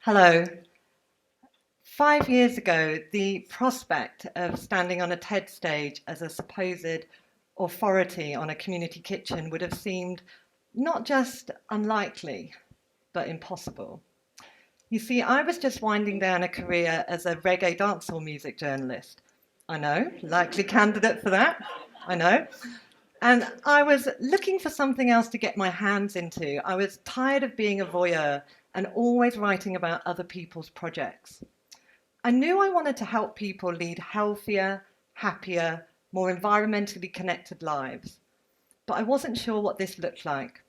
Hello. 5 years ago, the prospect of standing on a TED stage as a supposed authority on a community kitchen would have seemed not just unlikely, but impossible. You see, I was just winding down a career as a reggae dancehall music journalist. I know, likely candidate for that. I know. And I was looking for something else to get my hands into. I was tired of being a voyeur and always writing about other people's projects. I knew I wanted to help people lead healthier, happier, more environmentally connected lives, but I wasn't sure what this looked like.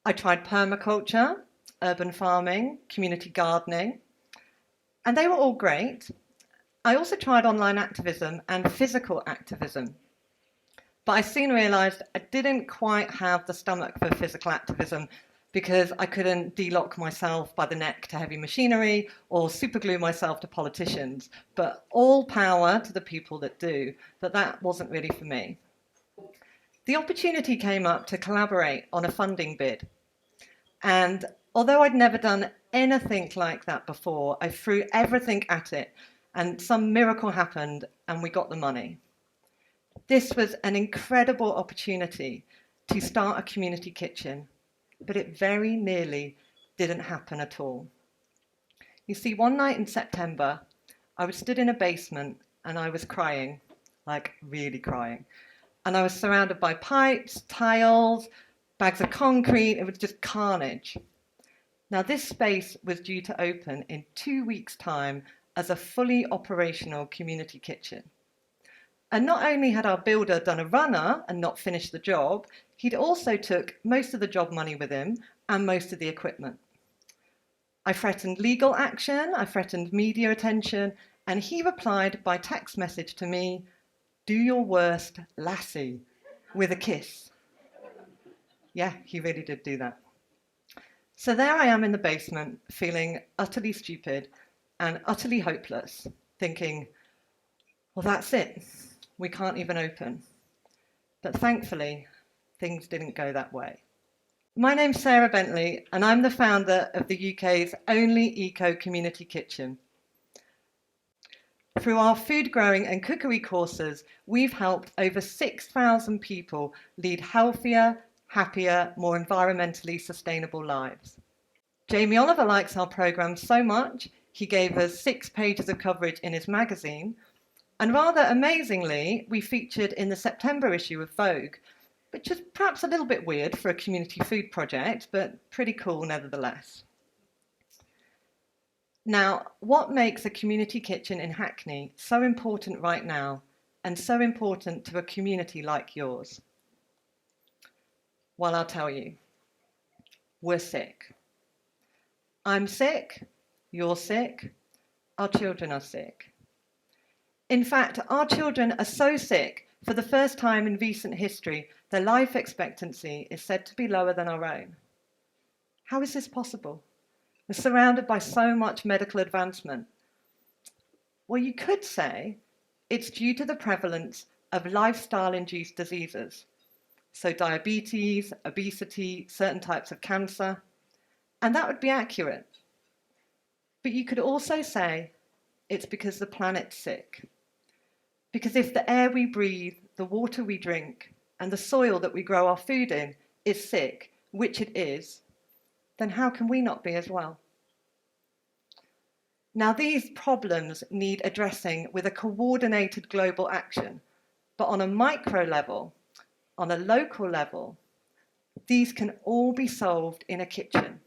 I tried permaculture, urban farming, community gardening, and they were all great. I also tried online activism and physical activism. But I soon realised I didn't quite have the stomach for physical activism because I couldn't de-lock myself by the neck to heavy machinery or superglue myself to politicians. But all power to the people that do. But that wasn't really for me. The opportunity came up to collaborate on a funding bid. And although I'd never done anything like that before, I threw everything at it and some miracle happened and we got the money. This was an incredible opportunity to start a community kitchen, but it very nearly didn't happen at all. You see, one night in September, I was stood in a basement and I was crying, like really crying. And I was surrounded by pipes, tiles, bags of concrete. It was just carnage. Now, this space was due to open in 2 weeks' time as a fully operational community kitchen. And not only had our builder done a runner and not finished the job, he'd also took most of the job money with him and most of the equipment. I threatened legal action, I threatened media attention, and he replied by text message to me, "Do your worst, lassie," with a kiss. Yeah, he really did do that. So there I am in the basement, feeling utterly stupid and utterly hopeless, thinking, well, that's it. We can't even open. But thankfully, things didn't go that way. My name's Sarah Bentley, and I'm the founder of the UK's only eco-community kitchen. Through our food growing and cookery courses, we've helped over 6,000 people lead healthier, happier, more environmentally sustainable lives. Jamie Oliver likes our programme so much, he gave us 6 pages of coverage in his magazine. And rather amazingly, we featured in the September issue of Vogue, which is perhaps a little bit weird for a community food project, but pretty cool nevertheless. Now, what makes a community kitchen in Hackney so important right now and so important to a community like yours? Well, I'll tell you. We're sick. I'm sick, you're sick, our children are sick. In fact, our children are so sick, for the first time in recent history, their life expectancy is said to be lower than our own. How is this possible? We're surrounded by so much medical advancement. Well, you could say it's due to the prevalence of lifestyle-induced diseases, so diabetes, obesity, certain types of cancer, and that would be accurate. But you could also say it's because the planet's sick. Because if the air we breathe, the water we drink, and the soil that we grow our food in is sick, which it is, then how can we not be as well? Now, these problems need addressing with a coordinated global action, but on a micro level, on a local level, these can all be solved in a kitchen,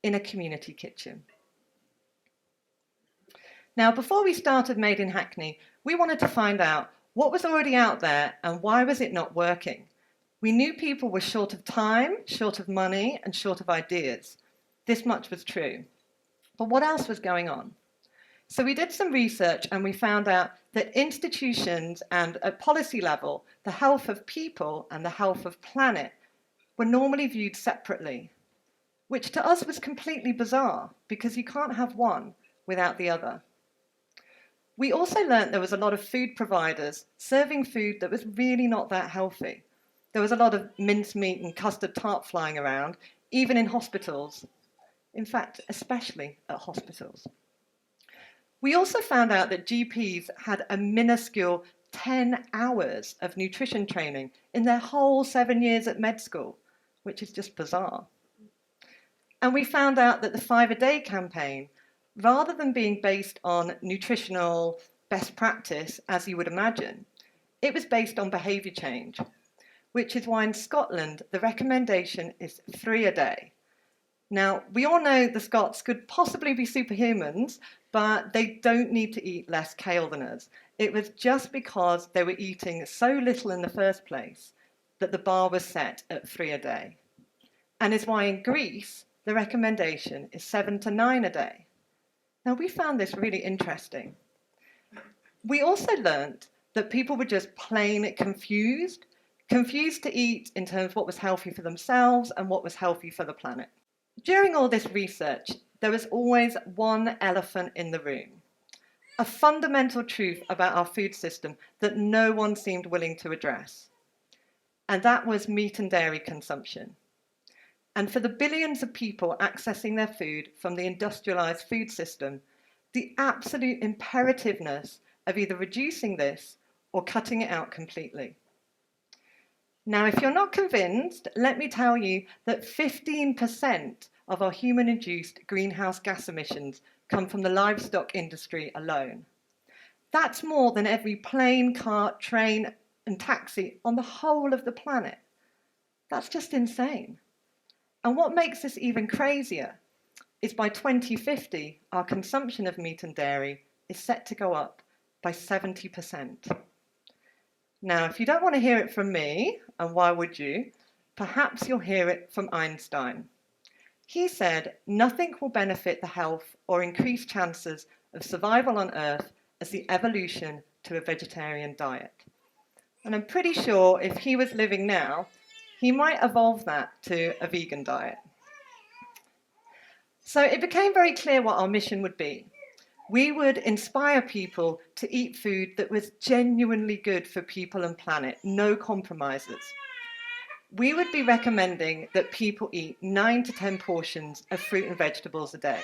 in a community kitchen. Now, before we started Made in Hackney, we wanted to find out what was already out there and why was it not working. We knew people were short of time, short of money, and short of ideas. This much was true. But what else was going on? So we did some research and we found out that institutions and at policy level, the health of people and the health of planet were normally viewed separately, which to us was completely bizarre because you can't have one without the other. We also learnt there was a lot of food providers serving food that was really not that healthy. There was a lot of mincemeat and custard tart flying around, even in hospitals. in fact, especially at hospitals. We also found out that GPs had a minuscule 10 hours of nutrition training in their whole 7 years at med school, which is just bizarre. And we found out that the 5 a day campaign, rather than being based on nutritional best practice, as you would imagine, it was based on behaviour change, which is why in Scotland the recommendation is 3 a day. Now, we all know the Scots could possibly be superhumans, but they don't need to eat less kale than us. It was just because they were eating so little in the first place that the bar was set at 3 a day. And is why in Greece, the recommendation is 7 to 9 a day. Now, we found this really interesting. We also learned that people were just plain confused to eat in terms of what was healthy for themselves and what was healthy for the planet. During all this research, there was always one elephant in the room, a fundamental truth about our food system that no one seemed willing to address, and that was meat and dairy consumption. And for the billions of people accessing their food from the industrialised food system, the absolute imperativeness of either reducing this or cutting it out completely. Now, if you're not convinced, let me tell you that 15% of our human-induced greenhouse gas emissions come from the livestock industry alone. That's more than every plane, car, train, and taxi on the whole of the planet. That's just insane. And what makes this even crazier is by 2050, our consumption of meat and dairy is set to go up by 70%. Now, if you don't want to hear it from me, and why would you, perhaps you'll hear it from Einstein. He said, nothing will benefit the health or increase chances of survival on Earth as the evolution to a vegetarian diet. And I'm pretty sure if he was living now, he might evolve that to a vegan diet. So it became very clear what our mission would be. We would inspire people to eat food that was genuinely good for people and planet, no compromises. We would be recommending that people eat 9 to 10 portions of fruit and vegetables a day.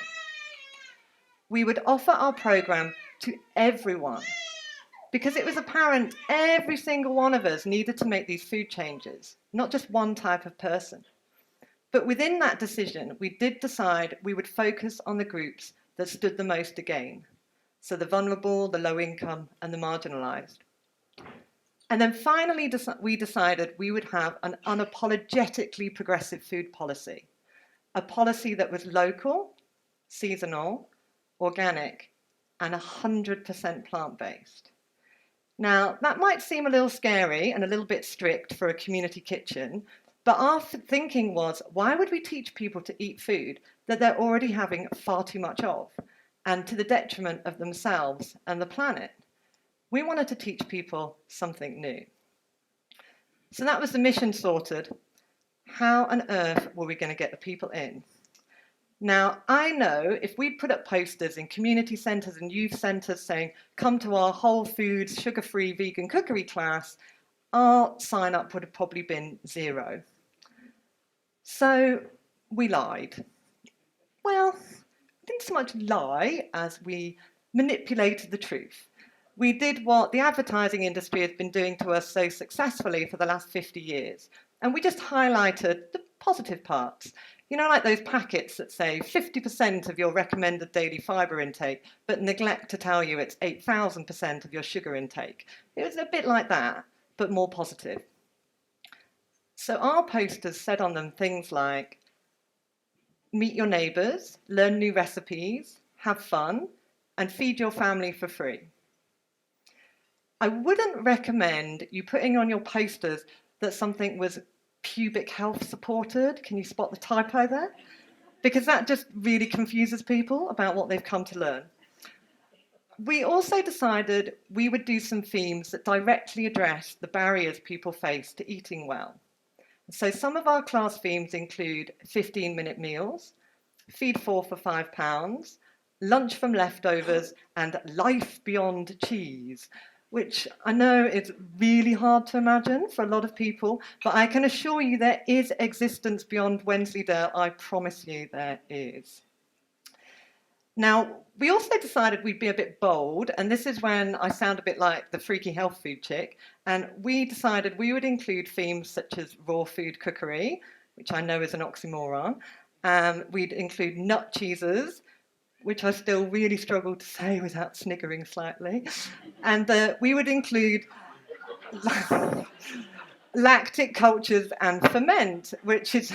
We would offer our program to everyone because it was apparent every single one of us needed to make these food changes, not just one type of person. But within that decision, we did decide we would focus on the groups that stood the most to gain. So the vulnerable, the low income, and the marginalised. And then finally, we decided we would have an unapologetically progressive food policy, a policy that was local, seasonal, organic, and 100% plant-based. Now, that might seem a little scary and a little bit strict for a community kitchen, but our thinking was, why would we teach people to eat food that they're already having far too much of, and to the detriment of themselves and the planet? We wanted to teach people something new. So that was the mission sorted. How on earth were we going to get the people in? Now, I know if we put up posters in community centres and youth centres saying, come to our whole foods, sugar-free vegan cookery class, our sign-up would have probably been 0. So we lied. Well, didn't so much lie as we manipulated the truth. We did what the advertising industry has been doing to us so successfully for the last 50 years. And we just highlighted the positive parts. You know, like those packets that say 50% of your recommended daily fibre intake, but neglect to tell you it's 8,000% of your sugar intake. It was a bit like that, but more positive. So our posters said on them things like, meet your neighbours, learn new recipes, have fun, and feed your family for free. I wouldn't recommend you putting on your posters that something was pubic health supported. Can you spot the typo there? Because that just really confuses people about what they've come to learn. We also decided we would do some themes that directly address the barriers people face to eating well. So some of our class themes include 15-minute meals, feed 4 for £5, lunch from leftovers, and life beyond cheese. which I know is really hard to imagine for a lot of people, but I can assure you there is existence beyond Wensleydale. I promise you there is. Now, we also decided we'd be a bit bold, and this is when I sound a bit like the freaky health food chick, and we decided we would include themes such as raw food cookery, which I know is an oxymoron. We'd include nut cheeses, which I still really struggle to say without sniggering slightly. And we would include lactic cultures and ferment, which is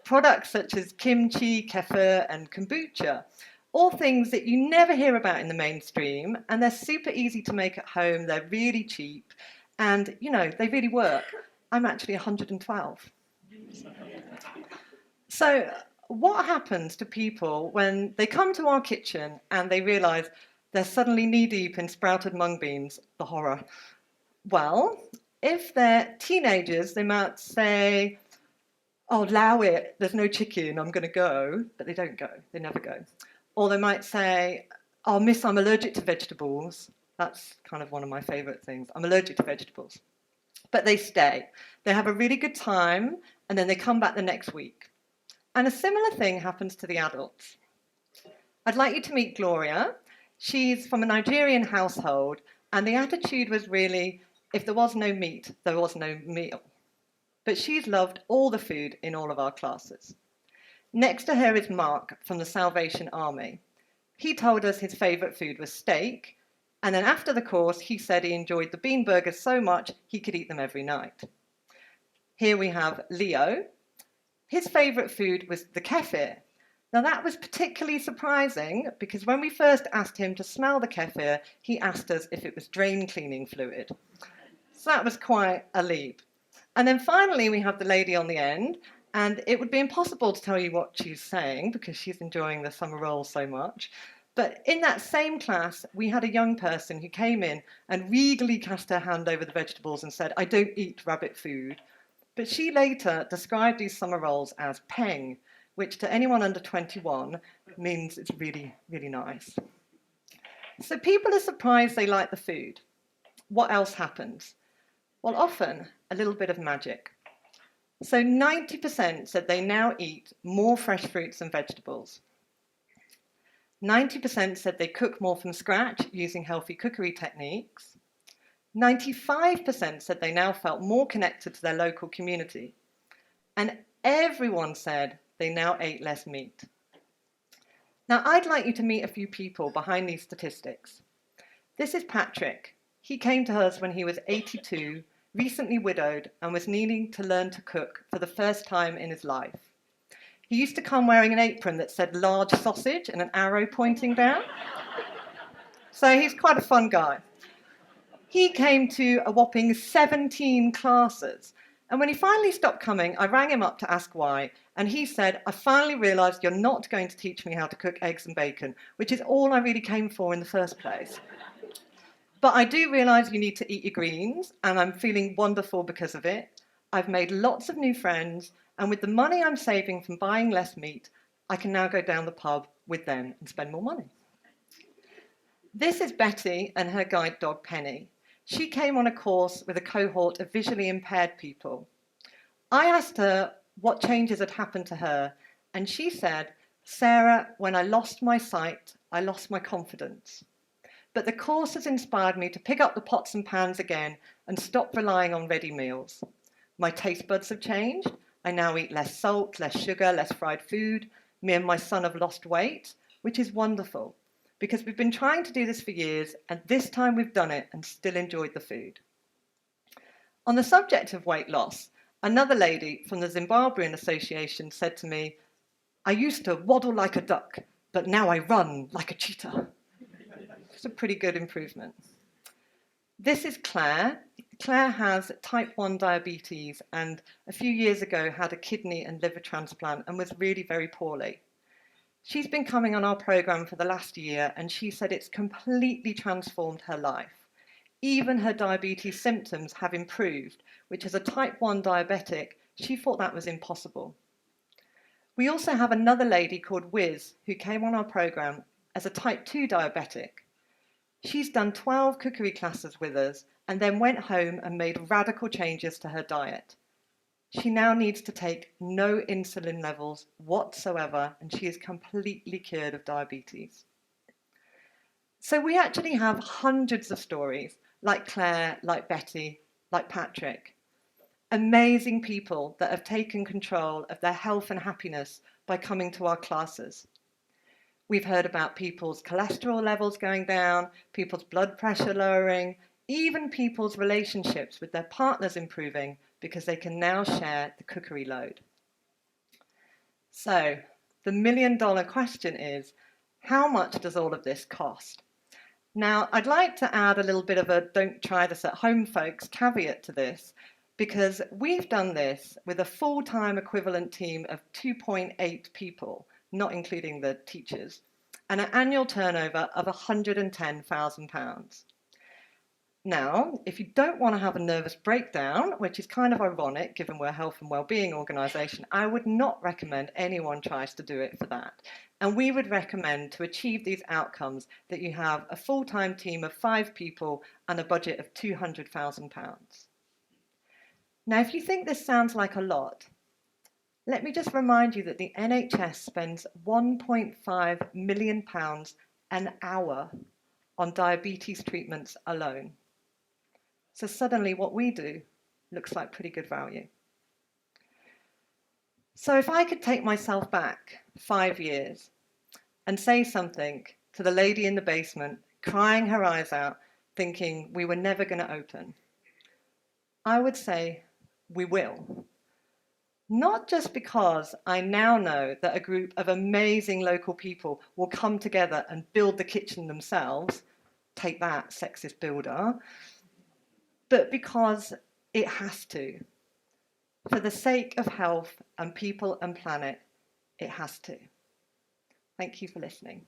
products such as kimchi, kefir, and kombucha. All things that you never hear about in the mainstream, and they're super easy to make at home, they're really cheap, and, you know, they really work. I'm actually 112. So what happens to people when they come to our kitchen and they realise they're suddenly knee-deep in sprouted mung beans? The horror. Well, if they're teenagers, they might say, oh, allow it, there's no chicken, I'm going to go. But they don't go, they never go. Or they might say, oh, miss, I'm allergic to vegetables. That's kind of one of my favourite things. I'm allergic to vegetables. But they stay. They have a really good time, and then they come back the next week. And a similar thing happens to the adults. I'd like you to meet Gloria. She's from a Nigerian household, and the attitude was really, if there was no meat, there was no meal. But she's loved all the food in all of our classes. Next to her is Mark from the Salvation Army. He told us his favourite food was steak, and then after the course, he said he enjoyed the bean burgers so much he could eat them every night. Here we have Leo. His favourite food was the kefir. Now that was particularly surprising because when we first asked him to smell the kefir, he asked us if it was drain cleaning fluid. So that was quite a leap. And then finally we have the lady on the end, and it would be impossible to tell you what she's saying because she's enjoying the summer roll so much. But in that same class, we had a young person who came in and regally cast her hand over the vegetables and said, I don't eat rabbit food. But she later described these summer rolls as peng, which to anyone under 21 means it's really, really nice. So people are surprised they like the food. What else happens? Well, often a little bit of magic. So 90% said they now eat more fresh fruits and vegetables. 90% said they cook more from scratch using healthy cookery techniques. 95% said they now felt more connected to their local community. And everyone said they now ate less meat. Now, I'd like you to meet a few people behind these statistics. This is Patrick. He came to us when he was 82, recently widowed, and was needing to learn to cook for the first time in his life. He used to come wearing an apron that said large sausage and an arrow pointing down. So he's quite a fun guy. He came to a whopping 17 classes. And when he finally stopped coming, I rang him up to ask why. And he said, I finally realised you're not going to teach me how to cook eggs and bacon, which is all I really came for in the first place. But I do realise you need to eat your greens, and I'm feeling wonderful because of it. I've made lots of new friends, and with the money I'm saving from buying less meat, I can now go down the pub with them and spend more money. This is Betty and her guide dog Penny. She came on a course with a cohort of visually impaired people. I asked her what changes had happened to her, and she said, Sarah, when I lost my sight, I lost my confidence. But the course has inspired me to pick up the pots and pans again and stop relying on ready meals. My taste buds have changed. I now eat less salt, less sugar, less fried food. Me and my son have lost weight, which is wonderful because we've been trying to do this for years, and this time we've done it and still enjoyed the food. On the subject of weight loss, another lady from the Zimbabwean Association said to me, I used to waddle like a duck, but now I run like a cheetah. It's a pretty good improvement. This is Claire. Claire has type 1 diabetes and a few years ago had a kidney and liver transplant and was really very poorly. She's been coming on our programme for the last year, and she said it's completely transformed her life. Even her diabetes symptoms have improved, which as a type 1 diabetic, she thought that was impossible. We also have another lady called Wiz who came on our programme as a type 2 diabetic. She's done 12 cookery classes with us and then went home and made radical changes to her diet. She now needs to take no insulin levels whatsoever, and she is completely cured of diabetes. So we actually have hundreds of stories, like Claire, like Betty, like Patrick. Amazing people that have taken control of their health and happiness by coming to our classes. We've heard about people's cholesterol levels going down, people's blood pressure lowering, even people's relationships with their partners improving because they can now share the cookery load. So the million-dollar question is, how much does all of this cost? Now, I'd like to add a little bit of a don't try this at home, folks, caveat to this, because we've done this with a full-time equivalent team of 2.8 people, not including the teachers, and an annual turnover of £110,000. Now, if you don't want to have a nervous breakdown, which is kind of ironic given we're a health and wellbeing organisation, I would not recommend anyone tries to do it for that. And we would recommend to achieve these outcomes that you have a full-time team of 5 people and a budget of £200,000. Now, if you think this sounds like a lot, let me just remind you that the NHS spends £1.5 million an hour on diabetes treatments alone. So suddenly what we do looks like pretty good value. So if I could take myself back 5 years and say something to the lady in the basement, crying her eyes out, thinking we were never going to open, I would say we will. Not just because I now know that a group of amazing local people will come together and build the kitchen themselves, take that, sexist builder, but because it has to. For the sake of health and people and planet, it has to. Thank you for listening.